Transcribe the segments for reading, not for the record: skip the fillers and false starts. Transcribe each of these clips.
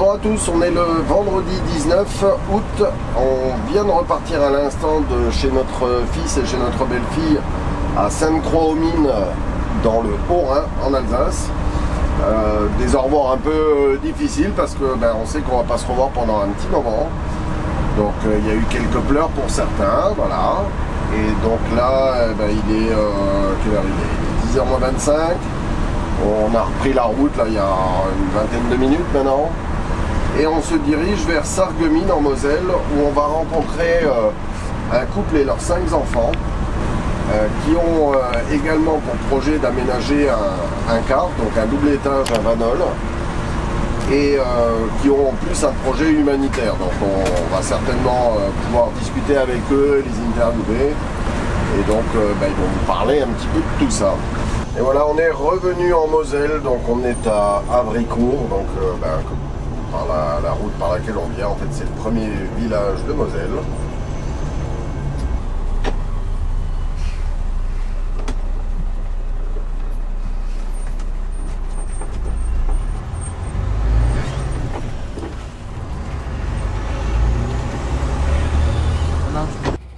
Bonjour à tous, on est le vendredi 19 août. On vient de repartir à l'instant de chez notre fils et chez notre belle-fille à Sainte-Croix-aux-Mines dans le Haut-Rhin en Alsace. Des au revoir un peu difficiles parce que on sait qu'on va pas se revoir pendant un petit moment. Donc il y a eu quelques pleurs pour certains, voilà. Et donc là, il est quelle heure il est 10h moins 25. On a repris la route là il y a une vingtaine de minutes maintenant. Et on se dirige vers Sarreguemines en Moselle où on va rencontrer un couple et leurs 5 enfants qui ont également pour projet d'aménager un car, donc un double étage, un vanol, et qui ont en plus un projet humanitaire. Donc on va certainement pouvoir discuter avec eux, les interviewer, et donc ils vont nous parler un petit peu de tout ça. Et voilà, on est revenu en Moselle, donc on est à Havricourt, donc par la route par laquelle on vient, en fait c'est le premier village de Moselle.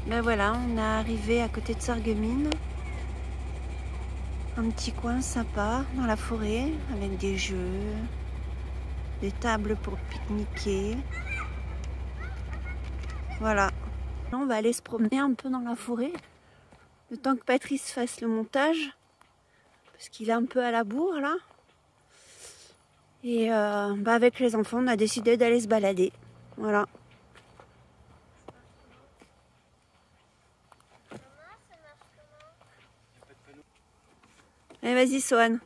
Ben voilà, on est arrivé à côté de Sarreguemines. Un petit coin sympa dans la forêt avec des jeux, des tables pour pique-niquer. Voilà. Là, on va aller se promener un peu dans la forêt. Le temps que Patrice fasse le montage. Parce qu'il est un peu à la bourre là. Et avec les enfants, on a décidé d'aller se balader. Voilà. Allez, vas-y, Sohan.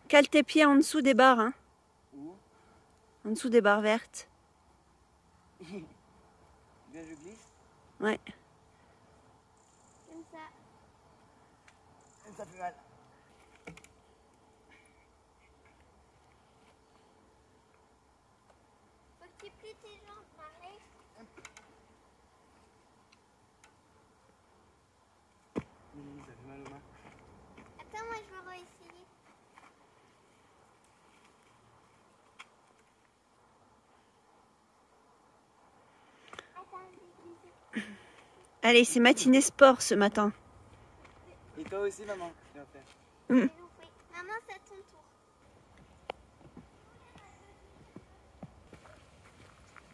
Cale tes pieds en dessous des barres. Hein. Où? En dessous des barres vertes. Bien, je glisse. Ouais. Comme ça. Ça fait mal. Faut que tu plies tes jambes, pareil. Ça fait mal aux mains. Attends, moi je vais réessayer. Attends, Allez, c'est matinée sport ce matin. Et toi aussi, maman, tu vas faire. j'ai loupé. Maman, c'est à ton tour.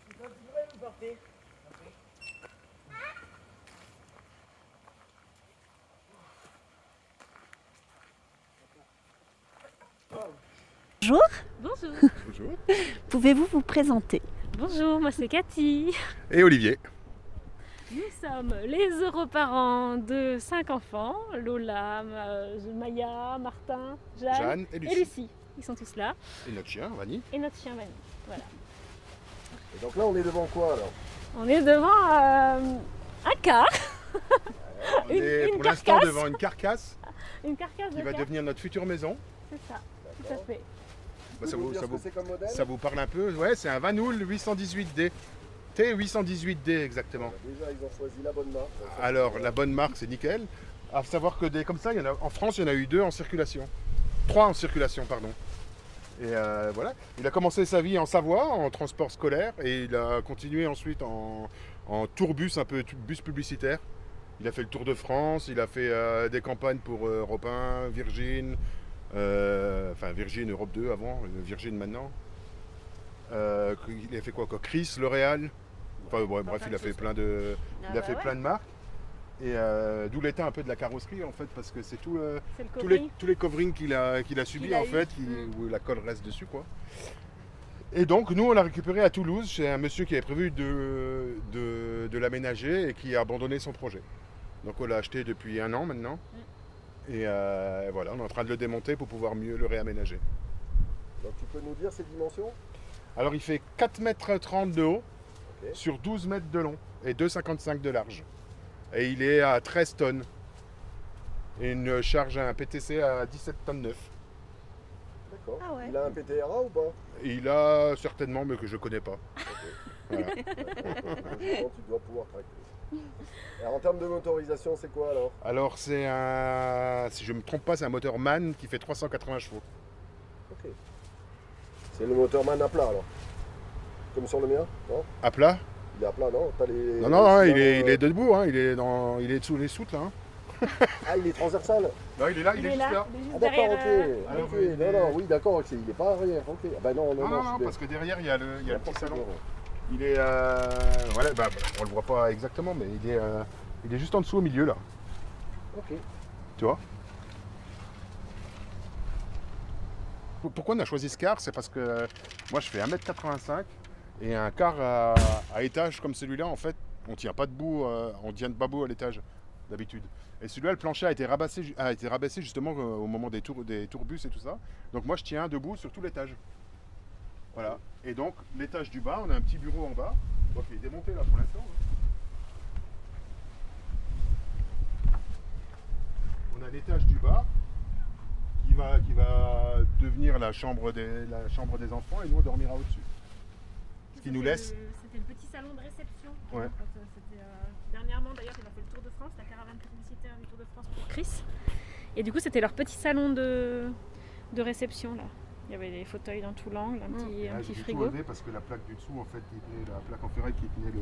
Tu pourrais me porter? Bonjour. Bonjour. Bonjour. Pouvez-vous vous présenter? Bonjour, moi c'est Cathy. Et Olivier. Nous sommes les heureux parents de 5 enfants, Lola, Maya, Martin, Jeanne, Jeanne et et Lucie. Lucie. Ils sont tous là. Et notre chien, Vanny. Et notre chien Vanny. Voilà. Et donc là on est devant quoi alors? On est devant un car. On est Une pour l'instant carcasse. devant une carcasse Une carcasse qui de va car. devenir notre future maison. C'est ça, tout à fait. Vous pouvez nous dire ce que c'est comme modèle? ça vous parle un peu? Ouais, c'est un Vanoul 818D. T818D exactement. Déjà ils ont choisi la bonne marque. Alors la bonne marque c'est nickel. À savoir que des comme ça, il y en a, en France il y en a eu 2 en circulation. 3 en circulation, pardon. Et voilà, il a commencé sa vie en Savoie, en transport scolaire, et il a continué ensuite en tourbus, un peu bus publicitaire. Il a fait le Tour de France, il a fait des campagnes pour Europe 1, Virgin, enfin Virgin Europe 2 avant, Virgin maintenant. Il a fait quoi Chris, L'Oréal. Enfin, ouais, bref, il a fait plein de, plein de marques. Et d'où l'état un peu de la carrosserie en fait, parce que c'est tout, C'est le tous les coverings qu'il a subis en fait, où la colle reste dessus quoi. Et donc nous on l'a récupéré à Toulouse chez un monsieur qui avait prévu de l'aménager et qui a abandonné son projet. Donc on l'a acheté depuis 1 an maintenant. Et voilà, on est en train de le démonter pour pouvoir mieux le réaménager. Donc tu peux nous dire ses dimensions? Alors il fait 4,30 m de haut, Ok. sur 12 mètres de long et 2,55 m de large. Et il est à 13 tonnes. Et une charge à un PTC à 17 tonnes 9. D'accord. Ah ouais. Il a un PTRA ou pas? Et il a certainement, mais que je connais pas. Ok. Voilà. Logiquement, tu dois pouvoir tracter. Et en termes de motorisation, c'est quoi alors? Alors c'est un, si je me trompe pas, c'est un moteur MAN qui fait 380 chevaux. Ok. C'est le moteur MAN à plat alors? Comme sur le mien? Non? À plat? Il est à plat, non? T'as les... Non, non, les il est cylindres, debout, hein, il est sous les soutes là. Hein. Ah, il est transversal? Non, il est là, il est juste là. il est juste Ah d'accord, derrière. ok. Alors, Ok, il est- non, non, oui, d'accord, ok, il est pas arrière, ok. Ah bah non, non, Non, non, je non, suis parce que derrière il y a le petit n'importe salon. quoi. Il est, voilà, bah, on le voit pas exactement, mais il est juste en dessous au milieu là. Ok. Tu vois? Pourquoi on a choisi ce car? C'est parce que moi je fais 1m85 et un car à étage comme celui-là, en fait, on tient pas debout, on tient pas debout à l'étage d'habitude. Et celui-là, le plancher a été rabaissé justement au moment des tourbus et tout ça. Donc moi je tiens debout sur tout l'étage. Voilà. Et donc l'étage du bas, on a un petit bureau en bas, bon, qui est démonté là pour l'instant. On a l'étage du bas qui va devenir la chambre des enfants et nous on dormira au-dessus. Ce qui nous laisse. C'était le petit salon de réception. Ouais. Dernièrement d'ailleurs, il a fait le Tour de France, la caravane publicitaire du Tour de France pour Chris. Et du coup, c'était leur petit salon de réception là. Il y avait des fauteuils dans tout l'angle, un petit J'ai frigo. tout enlevé parce que la plaque du dessous, en fait, la plaque en ferraille qui tenait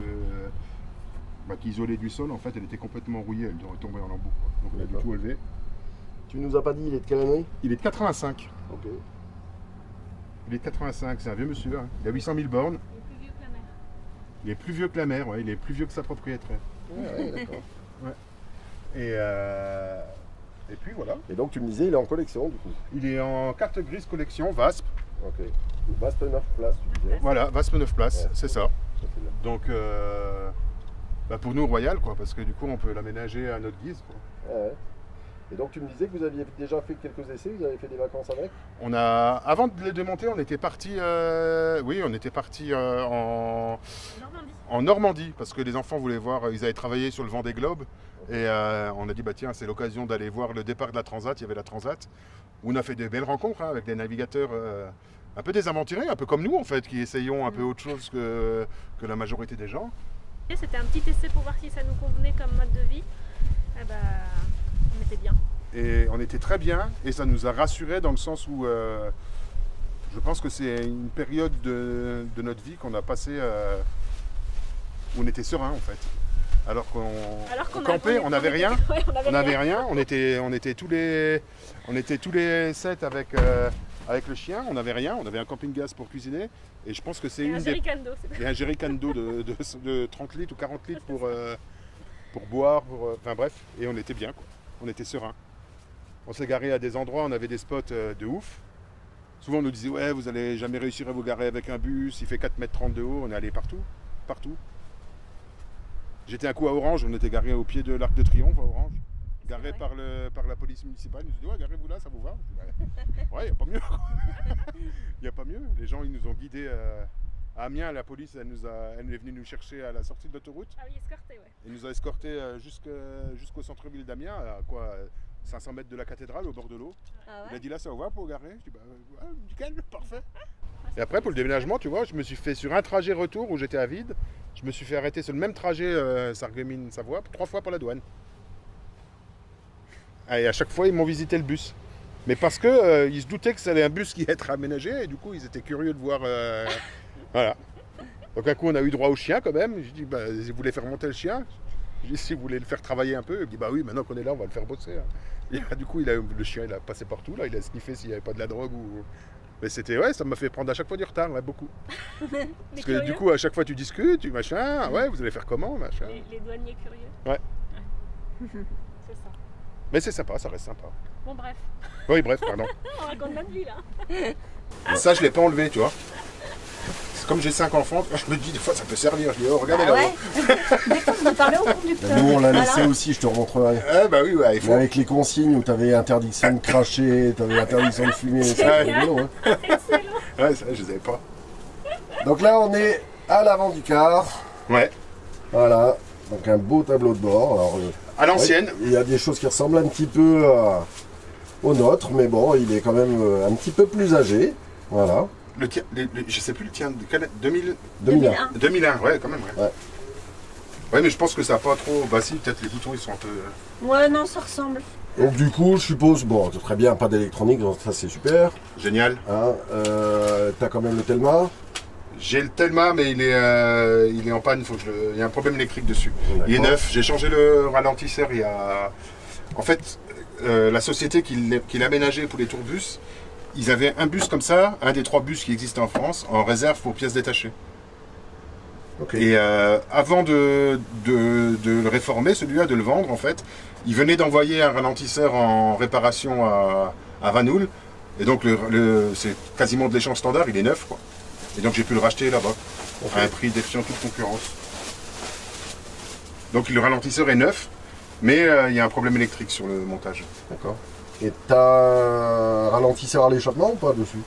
qui isolait du sol, en fait, elle était complètement rouillée, elle devrait tomber en lambeaux. Quoi. Donc on a dû tout enlever. Tu nous as pas dit, il est de quelle année? Il est de 85. Ok. Il est de 85, c'est un vieux monsieur. Hein. Il a 800 000 bornes. Il est plus vieux que la mer. Il est plus vieux que la mer, ouais. Il est plus vieux que sa propriétaire. Ouais, d'accord. Et puis voilà. Et donc tu me disais, il est en collection du coup? Il est en carte grise collection VASP. Ok. Vaste 9 places, tu disais. Voilà, VASP 9 places, Ouais. c'est ça. Ça, c'est bien. Donc, pour nous, royal, quoi, parce que du coup, on peut l'aménager à notre guise. Quoi. Ouais. Et donc tu me disais que vous aviez déjà fait quelques essais, vous avez fait des vacances avec? Avant de les démonter, on était parti, en Normandie, parce que les enfants voulaient voir, ils avaient travaillé sur le Vendée Globe, et on a dit, bah tiens, c'est l'occasion d'aller voir le départ de la Transat. Il y avait la Transat, où on a fait des belles rencontres hein, avec des navigateurs un peu désaventurés, un peu comme nous en fait, qui essayons un peu autre chose que la majorité des gens. C'était un petit essai pour voir si ça nous convenait comme mode de vie. Eh ben, on était bien. Et on était très bien, et ça nous a rassurés dans le sens où je pense que c'est une période de notre vie qu'on a passée où on était serein en fait. Alors qu'on campait, on n'avait rien. Ouais, On n'avait rien, on était tous les 7 avec le chien, on n'avait rien, on avait un camping-gaz pour cuisiner, et je pense que c'est une des... Et un jerrycan d'eau de 30 litres ou 40 litres pour boire, enfin bref, et on était bien quoi, on était serein. On s'est garé à des endroits, on avait des spots de ouf. Souvent on nous disait, ouais, vous allez jamais réussir à vous garer avec un bus, il fait 4,30 m de haut, on est allé partout. J'étais un coup à Orange, on était garé au pied de l'Arc de Triomphe à Orange, garé par la police municipale. Ils nous ont dit, ouais, garez-vous là, ça vous va? Ouais, il n'y a pas mieux. Il n'y a pas mieux. Les gens, ils nous ont guidés à Amiens. La police, elle est venue nous chercher à la sortie de l'autoroute. Ah oui, escorté, ouais. Elle nous a escortés jusqu'au centre-ville d'Amiens, à quoi 500 mètres de la cathédrale, au bord de l'eau. Ah Il ouais. a dit, là, ça vous va pour garer? Je dis, bah, ouais, nickel, parfait. Et après, pour le déménagement, tu vois, je me suis fait sur un trajet retour où j'étais à vide, je me suis fait arrêter sur le même trajet Sarreguemines-Savoie 3 fois pour la douane. Et à chaque fois, ils m'ont visité le bus. Mais parce que ils se doutaient que c'était un bus qui allait être aménagé, et du coup, ils étaient curieux de voir. Voilà. Donc, un coup, on a eu droit au chien quand même. Je dis, bah, si vous voulez faire monter le chien, je dis, si vous voulez le faire travailler un peu, il me dit, bah oui, maintenant qu'on est là, on va le faire bosser. Et, du coup, le chien, il a passé partout, là, il a sniffé s'il n'y avait pas de la drogue ou. Mais c'était, ouais, ça m'a fait prendre à chaque fois du retard, ouais, beaucoup. Parce que du coup, à chaque fois, tu discutes, tu machin, ouais, vous allez faire comment, machin. Les douaniers curieux. Ouais. C'est ça. Mais c'est sympa, ça reste sympa. Bon, bref. Oui, bref, pardon. On raconte notre vie là. Ça, je l'ai pas enlevé, tu vois. C'est comme j'ai 5 enfants, je me dis, des fois, ça peut servir. Je dis, oh, regardez Ah là-haut. ouais. Des fois, on en parlait au conducteur. Nous on l'a laissé Voilà. aussi, je te remontrerai. Ah, bah oui, ouais, il Mais faut. avec les consignes où tu avais interdiction de cracher, tu avais interdiction de fumer, c'est rigolo. Hein. Ouais, ça, je les avais pas. Donc là on est à l'avant du car. Ouais. Voilà. Donc un beau tableau de bord. Alors, À l'ancienne. ouais, il y a des choses qui ressemblent un petit peu au nôtre, mais bon, il est quand même un petit peu plus âgé. Voilà. Je sais plus le tien, de quelle 2000... 2001. 2001, ouais, quand même, ouais. Ouais. Ouais, mais je pense que ça n'a pas trop... Bah si, peut-être les boutons, ils sont un peu... Ouais, non, ça ressemble. Donc du coup, je suppose, bon, c'est très bien, pas d'électronique, donc ça c'est super. Génial. Hein, t'as quand même le Telma. J'ai le Telma, mais il est en panne, il y a un problème électrique dessus. Il est neuf, j'ai changé le ralentisseur il y a... En fait, la société qui l'a aménagé pour les tourbus, ils avaient un bus comme ça, un des 3 bus qui existent en France, en réserve pour pièces détachées. Okay. Et avant de le réformer, celui-là, de le vendre en fait, ils venaient d'envoyer un ralentisseur en réparation à Vanoul. Et donc c'est quasiment de l'échange standard, il est neuf quoi. Et donc j'ai pu le racheter là-bas, à un prix défiant toute concurrence. Donc le ralentisseur est neuf, mais il y a un problème électrique sur le montage. D'accord. Et t'as un ralentisseur à l'échappement ou pas dessus?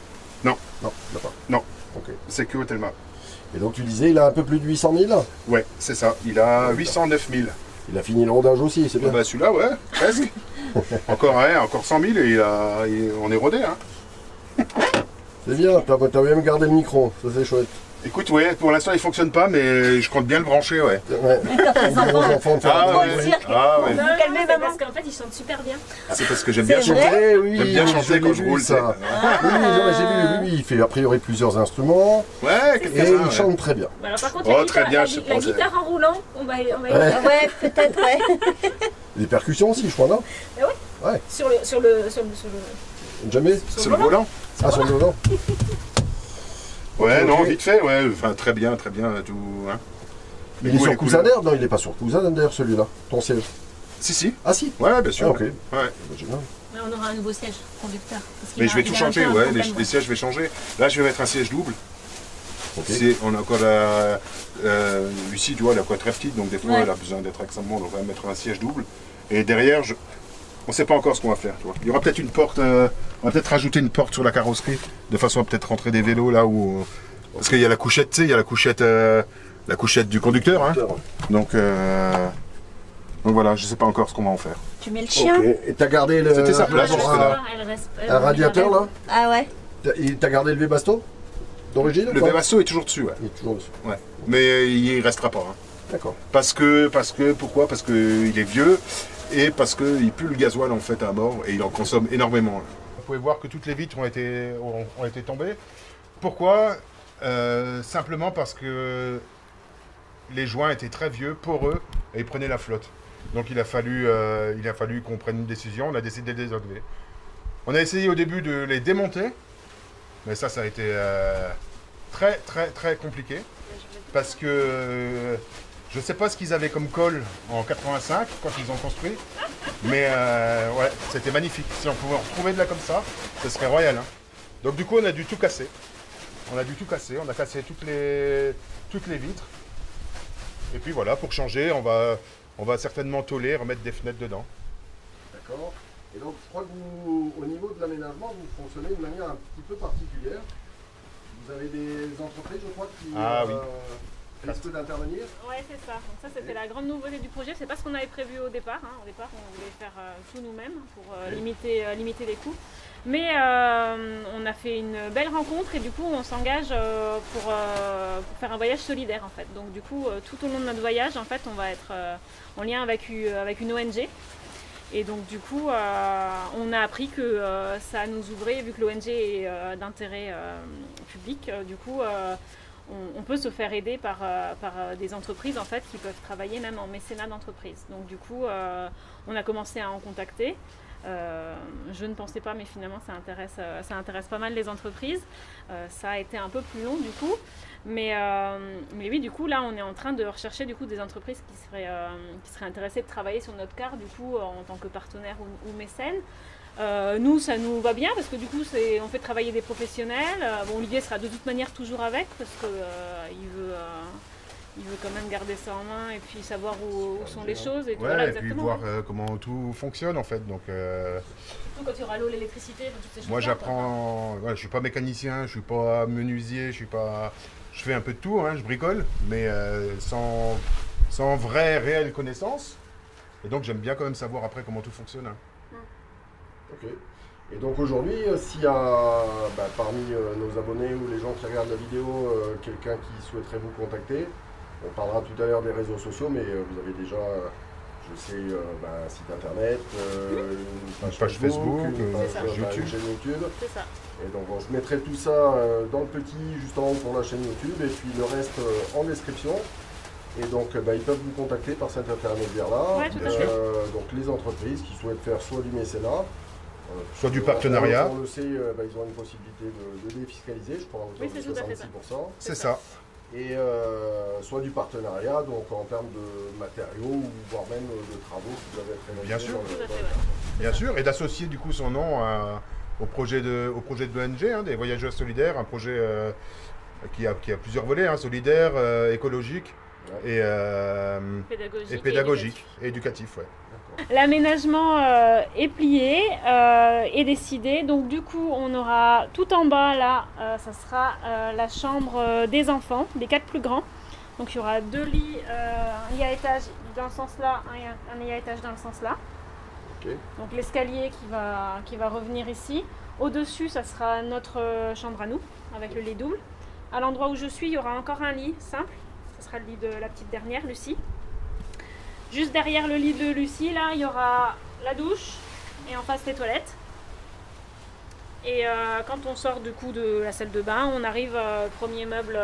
Non. Non, il n'y a pas. Non. Ok. C'est que au Telma. Et donc tu disais, il a un peu plus de 800 000? Ouais, c'est ça. Il a 809 000. Il a fini le rodage aussi, c'est bien. Bah celui-là, ouais, presque. encore 100 000 et on est rodé. Hein. C'est bien, t'as même gardé le micro, ça c'est chouette. Écoute, ouais, pour l'instant il fonctionne pas, mais je compte bien le brancher, ouais. Ouais. Les enfants de faire ouais. Calmez, maman. Parce qu'en fait, ils chantent super bien. C'est parce que j'aime bien C'est chanter. vrai Oui, J'aime bien chanter quand je roule. ça. Oui, j'ai vu, oui, il fait a priori plusieurs instruments. Ouais, Et quelques-uns. il chante très bien. Bah alors, par contre, Oh, la très guitare, bien, la, je la pense, guitare en roulant, on va y Ouais, peut-être, ouais. Les percussions aussi, je crois, non? Sur le Jamais? Sur le volant. Ah, sur le volant. Ouais, Ok, non, ok. vite fait, ouais. Enfin, très bien, tout. Hein. Il est sur cousin d'air? Non, il n'est pas sur cousin d'air celui-là, ton siège. Si. Ah si? Ouais, bien sûr. Ah, ok. Ouais. Génial. Ouais, on aura un nouveau siège conducteur. Parce qu'il Mais a- je vais il tout a un changer, peu un ouais. problème, Les sièges, je vais changer. Là, je vais mettre un siège double. Ok. On a encore Lucie, tu vois, elle est encore très petite, donc des fois, Ouais. elle a besoin d'être avec sa monde. On va mettre un siège double. Et derrière, on ne sait pas encore ce qu'on va faire, tu vois. Il y aura peut-être une porte, on va peut-être rajouter une porte sur la carrosserie, de façon à peut-être rentrer des vélos là où... Parce qu'il y a la couchette, tu sais, il y a la couchette du conducteur, hein. Donc voilà, je sais pas encore ce qu'on va en faire. Tu mets le chien? Ok. Et t'as gardé le... C'était sa place, Ouais, juste je là. vois, elle reste- elle Un radiateur là? Ah ouais. T'as gardé le Webasto d'origine? Le Webasto est toujours dessus, ouais. Il est toujours dessus. Ouais. Mais il restera pas. Hein. D'accord. Pourquoi? Parce qu'il est vieux et parce qu'il pue le gasoil en fait à mort et il en consomme énormément. Là. Vous pouvez voir que toutes les vitres ont été tombées. Pourquoi? Simplement parce que les joints étaient très vieux, poreux et ils prenaient la flotte. Donc il a fallu qu'on prenne une décision, on a décidé de les enlever. On a essayé au début de les démonter, mais ça a été très compliqué. Parce que je ne sais pas ce qu'ils avaient comme colle en 85 quand ils ont construit, mais ouais, c'était magnifique. Si on pouvait en retrouver de là comme ça, ce serait royal. Hein. Donc du coup, on a dû tout casser. On a cassé toutes les vitres. Et puis voilà, pour changer, on va certainement tôler, remettre des fenêtres dedans. D'accord. Et donc, je crois que vous, au niveau de l'aménagement, vous fonctionnez de manière un petit peu particulière. Vous avez des entreprises, je crois, qui risquent d'intervenir. Ouais, c'est ça. Donc ça, c'était la grande nouveauté du projet. C'est pas ce qu'on avait prévu au départ. Hein. Au départ, on voulait faire tout nous-mêmes pour limiter les coûts. Mais on a fait une belle rencontre et du coup, on s'engage pour faire un voyage solidaire en fait. Donc du coup, tout au long de notre voyage, en fait, on va être en lien avec une ONG. Et donc du coup, on a appris que ça nous ouvrait, vu que l'ONG est d'intérêt public, du coup, on peut se faire aider par des entreprises en fait qui peuvent travailler même en mécénat d'entreprise. Donc du coup, on a commencé à en contacter. Je ne pensais pas, mais finalement ça intéresse pas mal les entreprises. Ça a été un peu plus long du coup, mais oui, du coup là on est en train de rechercher du coup des entreprises qui seraient intéressées de travailler sur notre car du coup en tant que partenaire ou mécène. Nous ça nous va bien parce que du coup on fait travailler des professionnels. Bon, Olivier sera de toute manière toujours avec parce que il veut quand même garder ça en main et puis savoir où sont les choses et tout. Ouais, Voilà, et puis exactement. voir comment tout fonctionne en fait. Donc, Surtout quand il y aura l'eau, l'électricité, toutes ces choses. moi j'apprends, voilà, je suis pas mécanicien, je suis pas menuisier, je fais un peu de tout, hein, je bricole, mais sans vraie réelle connaissance. Et donc j'aime bien quand même savoir après comment tout fonctionne. Hein. Ok. Et donc aujourd'hui, s'il y a parmi nos abonnés ou les gens qui regardent la vidéo, quelqu'un qui souhaiterait vous contacter, On parlera tout à l'heure des réseaux sociaux, mais vous avez déjà, je sais, un site internet, une page Facebook, une chaîne YouTube. C'est ça. Et donc je mettrai tout ça dans le petit, juste en haut pour la chaîne YouTube, et puis le reste en description. Et donc ils peuvent vous contacter par cet intermédiaire-là. Ouais, tout à fait. Donc les entreprises qui souhaitent faire soit du mécénat, Soit du partenariat. On le sait, ils ont une possibilité de défiscaliser, je crois, à hauteur de 66%. C'est ça. Et soit du partenariat, donc en termes de matériaux ou voire même de travaux qui doivent être réalisés. Bien sûr. Tout à fait, ouais. Bien sûr, et d'associer du coup son nom au projet de l'ONG, des Voyageurs Solidaires, un projet qui a plusieurs volets, solidaire, écologique et pédagogique, et éducatif. Ouais. L'aménagement est plié, est décidé, donc du coup on aura tout en bas là, ça sera la chambre des enfants, des 4 plus grands. Donc il y aura 2 lits, un lit à étage dans le sens là, un lit à étage dans le sens là. Okay. Donc l'escalier qui va revenir ici. Au-dessus ça sera notre chambre à nous, avec le lit double. À l'endroit où je suis, il y aura encore un lit simple, ce sera le lit de la petite dernière, Lucie. Juste derrière le lit de Lucie, là, il y aura la douche et en face les toilettes. Et quand on sort du coup de la salle de bain, on arrive au premier meuble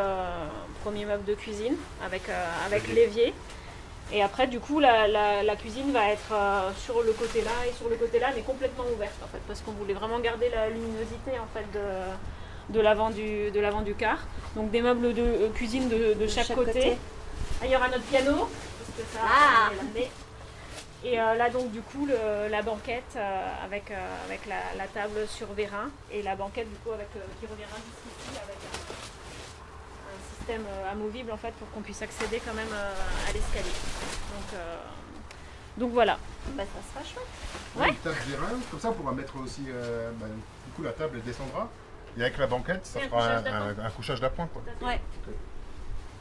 de cuisine avec l'évier. Et après, du coup, la cuisine va être sur le côté là et sur le côté là, mais complètement ouverte en fait, parce qu'on voulait vraiment garder la luminosité en fait de l'avant du car. Donc des meubles de cuisine de chaque côté. Ah, il y aura notre piano. Ça, et là donc du coup la banquette avec la table sur vérin et la banquette du coup qui reviendra jusqu'ici avec un système amovible en fait pour qu'on puisse accéder quand même à l'escalier. Donc voilà. Ça sera chouette. Ouais. Une table vérin, comme ça on pourra mettre aussi, du coup la table descendra et avec la banquette ça fera un couchage d'appoint quoi. Ouais.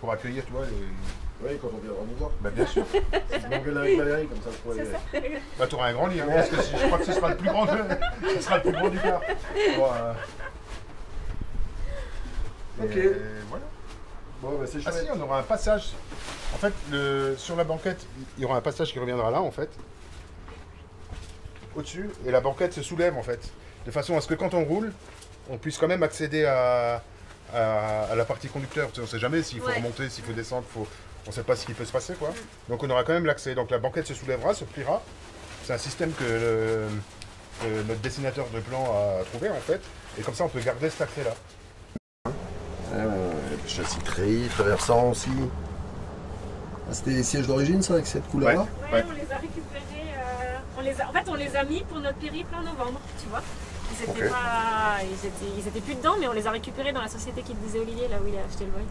Pour accueillir, tu vois, Oui, quand on viendra nous voir. bien sûr. Je m'engueule avec Valérie, comme ça je pourrais... Tu auras un grand lit, parce que je crois que ce sera le plus grand, du car. Bon, Ok. Voilà. Bon, c'est Ah chouette. si, on aura un passage. En fait, sur la banquette, il y aura un passage qui reviendra là, en fait. Au-dessus, et la banquette se soulève, en fait. De façon à ce que quand on roule, on puisse quand même accéder à la partie conducteur. Tu sais, on ne sait jamais s'il faut remonter, s'il faut descendre, on ne sait pas ce qui peut se passer, quoi. Donc on aura quand même l'accès. Donc la banquette se soulèvera, se pliera. C'est un système que notre dessinateur de plan a trouvé, en fait. Et comme ça, on peut garder cet accès-là. Châssis treillis, traversant aussi. Ah, c'était les sièges d'origine, ça, avec cette couleur-là? Ouais, on les a récupérés. En fait, on les a mis pour notre périple en novembre, tu vois. Ils étaient plus dedans, mais on les a récupérés dans la société qui disait Olivier, là où il a acheté le Voit.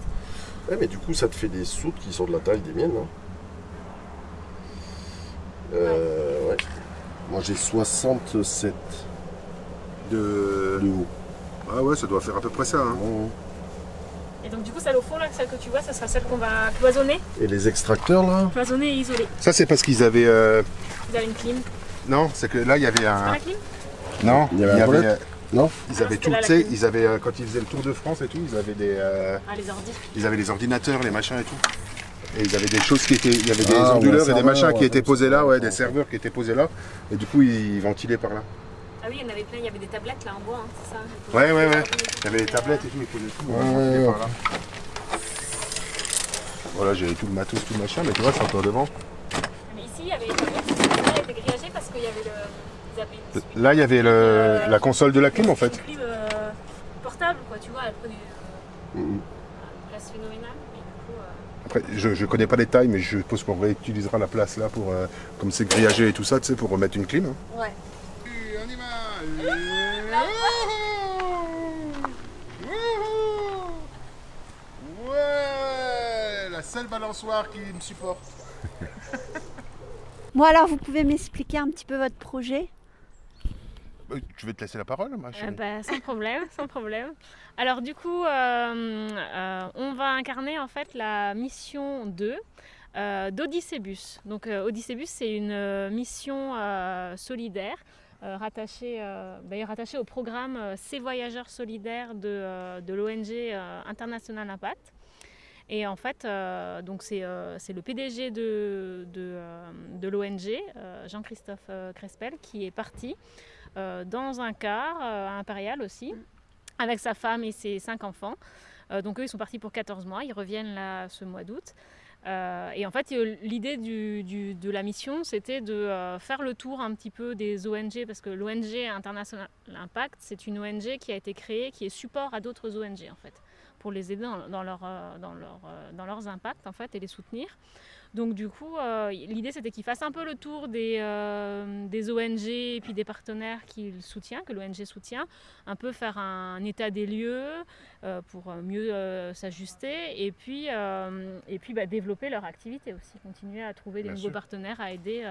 Ouais, mais du coup, ça te fait des soutes qui sont de la taille des miennes, hein. Ouais. Moi, j'ai 67 de haut. Ah ouais, ça doit faire à peu près ça. Hein. Et donc, du coup, celle au fond, là, celle que tu vois, ça sera celle qu'on va cloisonner. Et les extracteurs, là? Cloisonner et isoler. Ça, c'est parce qu'ils avaient... Vous avez une clim. Non, c'est que là, il y avait C'est pas un... la clim? Non, Il y avait un volet? Non? Ils avaient tout, tu sais, ils avaient, quand ils faisaient le Tour de France et tout, ils avaient des... les ordi. Ils avaient les ordinateurs, les machins et tout. Et ils avaient des choses qui étaient... Il y avait des onduleurs et des machins qui étaient posés là, des serveurs qui étaient posés là. Et du coup, ils ventilaient par là. Ah oui, il y en avait plein, il y avait des tablettes là en bois, hein, c'est ça? Ouais. Il y avait les tablettes et tout, ils posaient tout. Ouais. Par là. Voilà, j'avais tout le matos, tout le machin, mais tu vois, c'est encore devant. Mais ici, il y avait les tablettes, ça était grillagé parce qu'il y avait Là, il y avait la console de la clim en fait. Une clim portable, quoi, tu vois, elle prenait une place phénoménale. Mais du coup, Après, je connais pas les tailles, mais je suppose qu'on réutilisera la place là pour, comme c'est grillagé et tout ça, tu sais, pour remettre une clim. Hein. Ouais. On y va. Ouais, la seule balançoire qui me supporte. Bon, alors, vous pouvez m'expliquer un petit peu votre projet? Je vais te laisser la parole, ma chérie. sans problème, sans problème. Alors du coup, on va incarner en fait la mission 2 d'Odyssébus. Donc Odyssébus, c'est une mission solidaire rattachée au programme Ces Voyageurs Solidaires de l'ONG International Impact. Et en fait, donc c'est le PDG de l'ONG, Jean-Christophe Crespel, qui est parti dans un car impérial aussi, avec sa femme et ses 5 enfants. Donc eux, ils sont partis pour 14 mois, ils reviennent là ce mois d'août. Et en fait, l'idée de la mission, c'était de faire le tour un petit peu des ONG, parce que l'ONG International Impact, c'est une ONG qui a été créée, qui est support à d'autres ONG en fait, pour les aider dans leurs impacts en fait, et les soutenir. Donc du coup, l'idée c'était qu'ils fassent un peu le tour des ONG et puis des partenaires que l'ONG soutient, un peu faire un état des lieux pour mieux s'ajuster et puis développer leur activité aussi, continuer à trouver des nouveaux partenaires à aider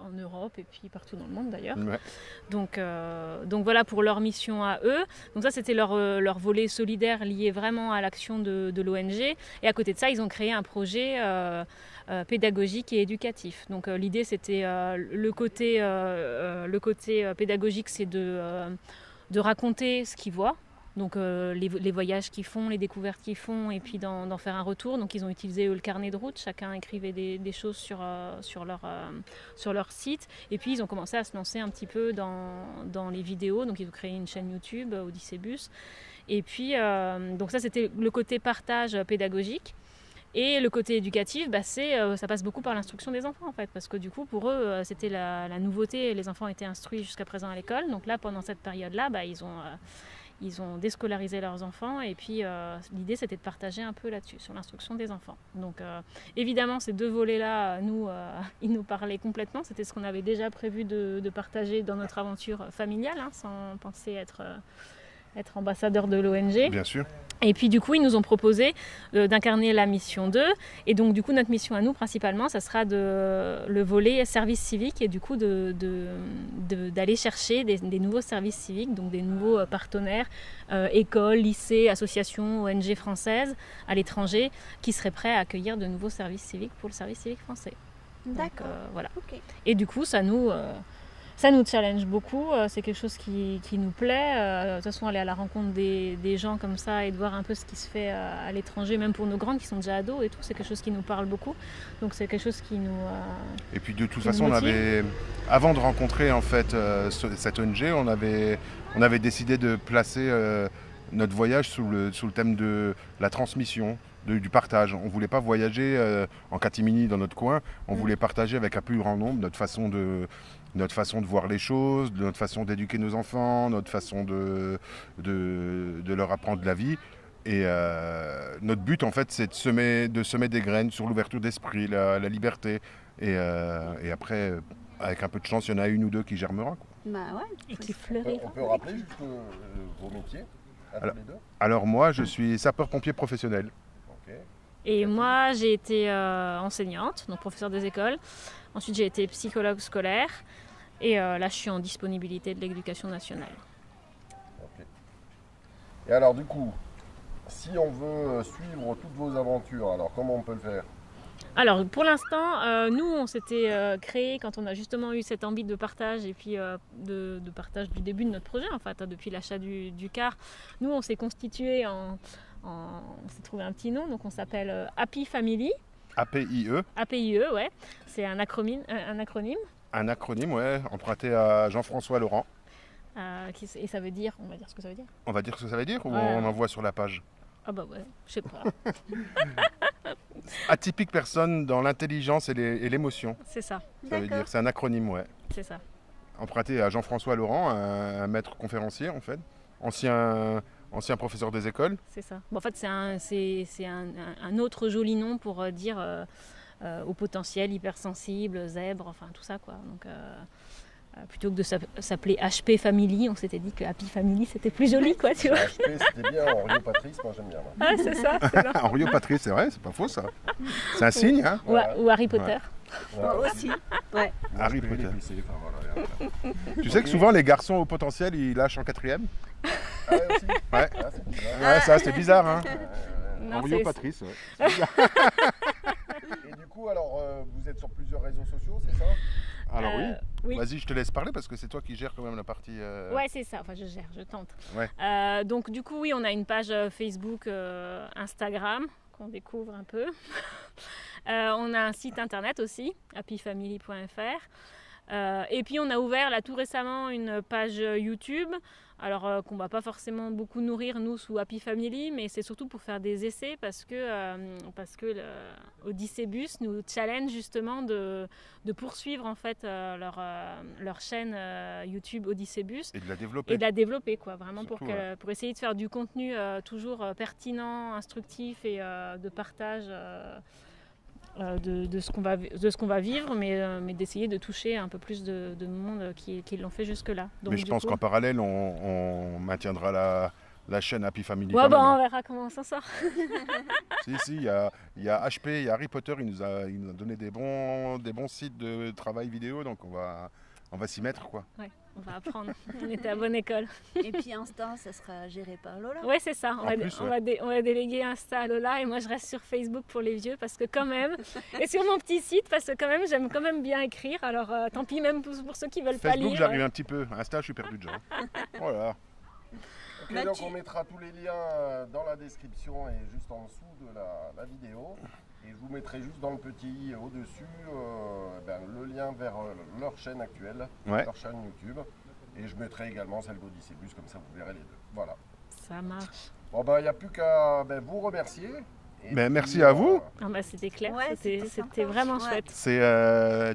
en Europe et puis partout dans le monde d'ailleurs. Ouais. Donc voilà pour leur mission à eux. Donc ça c'était leur volet solidaire lié vraiment à l'action de l'ONG. Et à côté de ça, ils ont créé un projet pédagogique et éducatif. Donc l'idée c'était le côté pédagogique, c'est de raconter ce qu'ils voient. Donc les voyages qu'ils font, les découvertes qu'ils font, et puis d'en faire un retour. Donc ils ont utilisé le carnet de route, chacun écrivait des choses sur leur site. Et puis ils ont commencé à se lancer un petit peu dans les vidéos. Donc ils ont créé une chaîne YouTube, Odyssébus. Et puis donc ça c'était le côté partage pédagogique. Et le côté éducatif, ça passe beaucoup par l'instruction des enfants en fait, parce que du coup pour eux c'était la nouveauté. Les enfants étaient instruits jusqu'à présent à l'école. Donc là pendant cette période-là, ils ont déscolarisé leurs enfants et puis l'idée c'était de partager un peu là-dessus, sur l'instruction des enfants. Donc évidemment ces 2 volets-là, ils nous parlaient complètement. C'était ce qu'on avait déjà prévu de partager dans notre aventure familiale, sans penser être ambassadeur de l'ONG. Bien sûr. Et puis du coup, ils nous ont proposé d'incarner la mission 2. Et donc du coup, notre mission à nous, principalement, ça sera le volet service civique et du coup d'aller chercher des nouveaux services civiques, donc des nouveaux partenaires, écoles, lycées, associations, ONG françaises à l'étranger, qui seraient prêts à accueillir de nouveaux services civiques pour le service civique français. D'accord. Donc, voilà. Okay. Et du coup, ça nous challenge beaucoup, c'est quelque chose qui nous plaît. De toute façon, aller à la rencontre des gens comme ça et de voir un peu ce qui se fait à l'étranger, même pour nos grandes qui sont déjà ados et tout, c'est quelque chose qui nous parle beaucoup. Donc c'est quelque chose qui nous Et puis de toute façon, avant de rencontrer en fait cette ONG, on avait décidé de placer notre voyage sous le thème de la transmission. Du partage. On ne voulait pas voyager en catimini dans notre coin, on voulait partager avec un plus grand nombre notre façon de voir les choses, notre façon d'éduquer nos enfants, notre façon de leur apprendre la vie. Et notre but en fait c'est de semer des graines sur l'ouverture d'esprit, la liberté. Et après, avec un peu de chance, il y en a 1 ou 2 qui germera. Quoi. Bah ouais. Et qui fleurira. On peut rappeler juste vos métiers tous les 2 ? Alors moi je suis sapeur-pompier professionnel. Et moi, j'ai été enseignante, donc professeure des écoles. Ensuite, j'ai été psychologue scolaire. Et là, je suis en disponibilité de l'éducation nationale. Okay. Et alors, du coup, si on veut suivre toutes vos aventures, alors comment on peut le faire ? Alors, pour l'instant, nous, on s'était créé quand on a justement eu cette envie de partage et puis de partage du début de notre projet, en fait, depuis l'achat du car. Nous, on s'est constitué on s'est trouvé un petit nom, donc on s'appelle Happy Family. APIE. APIE, ouais. C'est un acronyme. Un acronyme, ouais, emprunté à Jean-François Laurent. Et ça veut dire, on va dire ce que ça veut dire. On va dire ce que ça veut dire ou on envoie sur la page ? Ah bah ouais, je sais pas. Atypique personne dans l'intelligence et l'émotion. C'est ça. Ça veut dire, c'est un acronyme, ouais. C'est ça. Emprunté à Jean-François Laurent, un maître conférencier en fait, ancien professeur des écoles. C'est ça. Bon, en fait, c'est un autre joli nom pour dire au potentiel hypersensible, zèbre, enfin tout ça quoi. Donc plutôt que de s'appeler HP Family, on s'était dit que Happy Family c'était plus joli quoi, tu vois. HP c'était bien, Henriot Patrice, moi j'aime bien. Moi. Ah, c'est ça. Henriot Patrice, c'est vrai, c'est pas faux ça. C'est un signe, hein. Ou Harry Potter. Ouais. Moi aussi. Ouais. Harry Potter. Tu sais que souvent les garçons au potentiel ils lâchent en 4e. Ah ouais aussi. Ouais. Ah, c'est bizarre. Ouais, ça c'est bizarre, hein. Non, Henriot c'est- Patrice. Ouais. Et du coup, alors, vous êtes êtes sur plusieurs réseaux sociaux, c'est ça? Alors oui. Vas-y, je te laisse parler parce que c'est toi qui gères quand même la partie... Ouais, c'est ça. Enfin, je gère, je tente. Ouais. Donc, du coup, oui, on a une page Facebook, Instagram, qu'on découvre un peu. On a un site internet aussi, happyfamily.fr. Et puis, on a ouvert là tout récemment une page YouTube. Alors, qu'on ne va pas forcément beaucoup nourrir, nous, sous Happy Family, mais c'est surtout pour faire des essais parce que Odyssébus nous challenge justement de poursuivre en fait leur chaîne YouTube Odyssébus. Et de la développer. Et de la développer, quoi, vraiment Surtout, pour essayer de faire du contenu toujours pertinent, instructif et de partage de ce qu'on va vivre, mais d'essayer de toucher un peu plus de monde qui l'ont fait jusque-là. Donc, mais je pense qu'en parallèle, on maintiendra la chaîne Happy Family. Ouais, bah, on verra comment on s'en sort. Si, il y a HP, il y a Harry Potter, il nous a donné des bons sites de travail vidéo, donc on va s'y mettre, quoi. Ouais, on va apprendre. On était à bonne école. Et puis Insta, ça sera géré par Lola. Ouais, c'est ça. On va déléguer Insta à Lola et moi je reste sur Facebook pour les vieux parce que quand même, et sur mon petit site parce que quand même j'aime quand même bien écrire. Alors tant pis même pour ceux qui veulent pas lire. Facebook, j'arrive un petit peu. Insta, je suis perdu déjà. Voilà. Ok, donc on mettra tous les liens dans la description et juste en dessous de la vidéo. Et je vous mettrai juste dans le petit i au-dessus le lien vers leur chaîne actuelle, leur chaîne YouTube. Et je mettrai également celle d'Odyssébus, comme ça vous verrez les deux. Voilà. Ça marche. Bon il n'y a plus qu'à vous remercier. Merci à vous. C'était clair, Ouais, c'était vraiment chouette.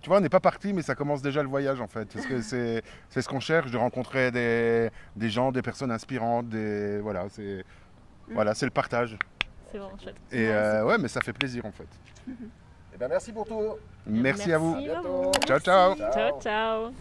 Tu vois, on n'est pas parti, mais ça commence déjà le voyage en fait. Parce que c'est ce qu'on cherche, de rencontrer des gens, des personnes inspirantes. Voilà, c'est le partage. C'est vraiment chouette. Et mais ça fait plaisir en fait. Merci pour tout. Merci à vous. À bientôt. Ciao, ciao. Ciao, ciao.